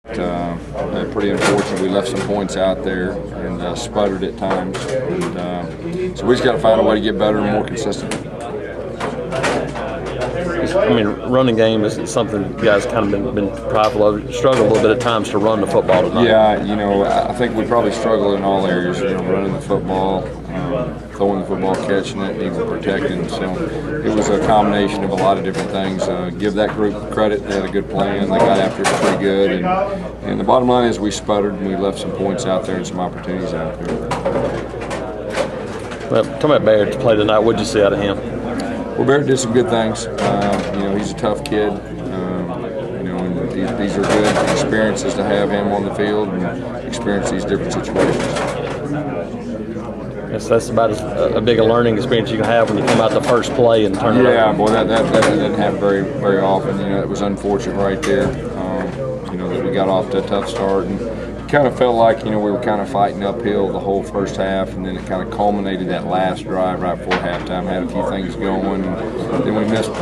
Pretty unfortunate. We left some points out there and sputtered at times. And, so we just got to find a way to get better and more consistent. I mean, running game is something you guys kind of been prideful of. Struggle a little bit at times to run the football tonight. Yeah, you know, I think we probably struggle in all areas. You know, running the football, throwing the football, catching it, and even protecting. So it was a combination of a lot of different things. Give that group credit; they had a good plan. They got after it pretty good. And the bottom line is we sputtered and we left some points out there and some opportunities out there. Well, talking about Barrett's play tonight, what did you see out of him? Well, Barrett did some good things. You know, he's a tough kid. You know, and these are good experiences to have him on the field and experience these different situations. Yes, that's about a big a learning experience you can have when you come out the first play and turn it over. Yeah, boy, that doesn't happen very often. You know, it was unfortunate right there. You know, that we got off to a tough start and kind of felt like, you know, we were kind of fighting uphill the whole first half, and then it kind of culminated that last drive right before halftime. Had a few things going, and then we missed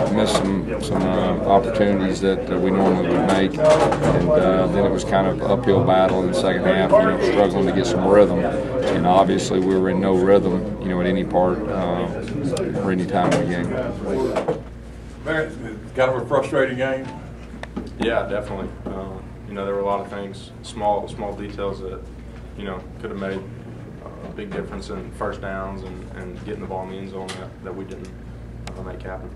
some opportunities that we normally would make, and then it was kind of uphill battle in the second half. You know, struggling to get some rhythm, and obviously we were in no rhythm, you know, at any part or any time in the game. Barrett, kind of a frustrating game. Yeah, definitely. You know, there were a lot of things, small details that, you know, could have made a big difference in first downs and getting the ball in the end zone that we didn't make happen.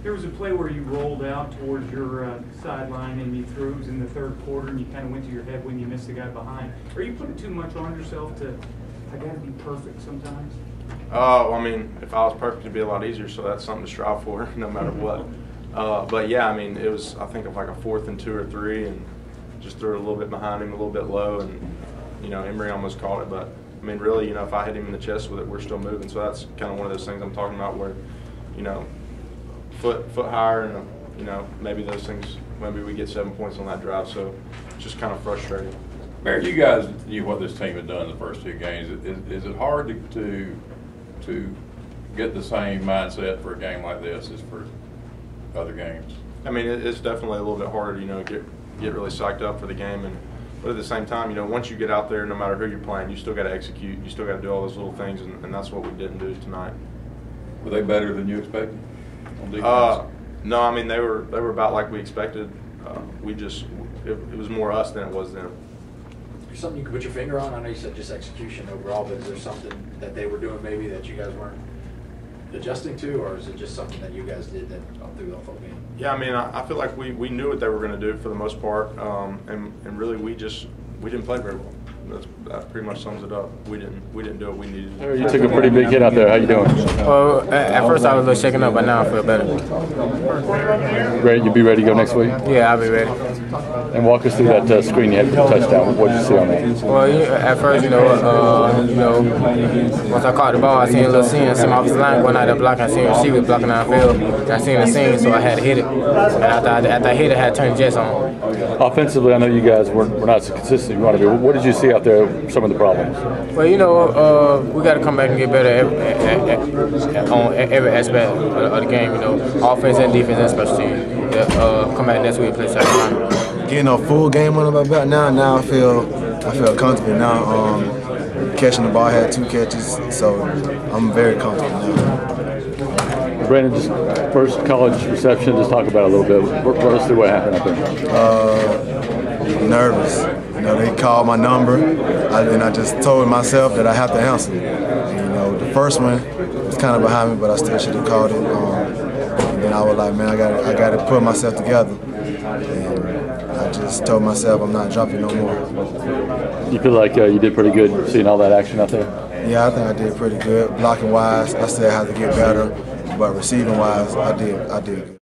There was a play where you rolled out towards your sideline and you threw. It was in the third quarter, and you kind of went to your head when you missed the guy behind. Are you putting too much on yourself to, I got to be perfect sometimes? Well, I mean, if I was perfect, it'd be a lot easier, so that's something to strive for no matter what. But yeah, I mean, it was, I think, of like a 4th and 2 or 3, and just threw it a little bit behind him, a little bit low, and, you know, Emery almost caught it. But I mean, really, you know, if I hit him in the chest with it, we're still moving. So that's kind of one of those things I'm talking about, where, you know, foot higher, and you know, maybe those things, maybe we get 7 points on that drive. So it's just kind of frustrating. Barrett, you guys knew what this team had done in the first 2 games. Is it hard to get the same mindset for a game like this as for other games? I mean, it's definitely a little bit harder, you know, get really psyched up for the game, but at the same time, you know, once you get out there, no matter who you're playing, you still got to execute. You still got to do all those little things, and that's what we didn't do tonight. Were they better than you expected on defense? No, I mean, they were about like we expected. It was more us than it was them. Is there something you can put your finger on? I know you said just execution overall, but is there something that they were doing maybe that you guys weren't adjusting to, or is it just something that you guys did that through the whole game? Yeah, I mean, I feel like we knew what they were going to do for the most part, and really we didn't play very well. That pretty much sums it up. We didn't do what we needed to do. You took a pretty big hit out there. How you doing? Well, at first I was a little shaken up, but now I feel better. Ready? You be ready to go next week? Yeah, I'll be ready. And walk us through that screen you had for the touchdown. What did you see on that? Well, at first, you know, once I caught the ball, I seen a little scene. I seen my offensive line going out there blocking. I seen she was blocking downfield. I seen the scene, so I had to hit it. And after I hit it, I had to turn the jets on. Offensively, I know you guys were not so consistent as you want to be. What did you see out there, some of the problems? Well, you know, we got to come back and get better on every aspect of the game, you know, offense and defense and special teams. Come back next week and play South Carolina. Getting a full game under my belt now I feel comfortable now. Catching the ball, I had 2 catches, so I'm very comfortable now. Brandon, just first college reception, just talk about it a little bit. Run us through what happened out there. Nervous. You know, they called my number, and I just told myself that I have to answer. And, you know, the first one was kind of behind me, but I still should have called it. And then I was like, man, I got to put myself together. And I just told myself I'm not dropping no more. You feel like you did pretty good seeing all that action out there? Yeah, I think I did pretty good. Blocking wise, I still have to get better, but receiving wise, I did good.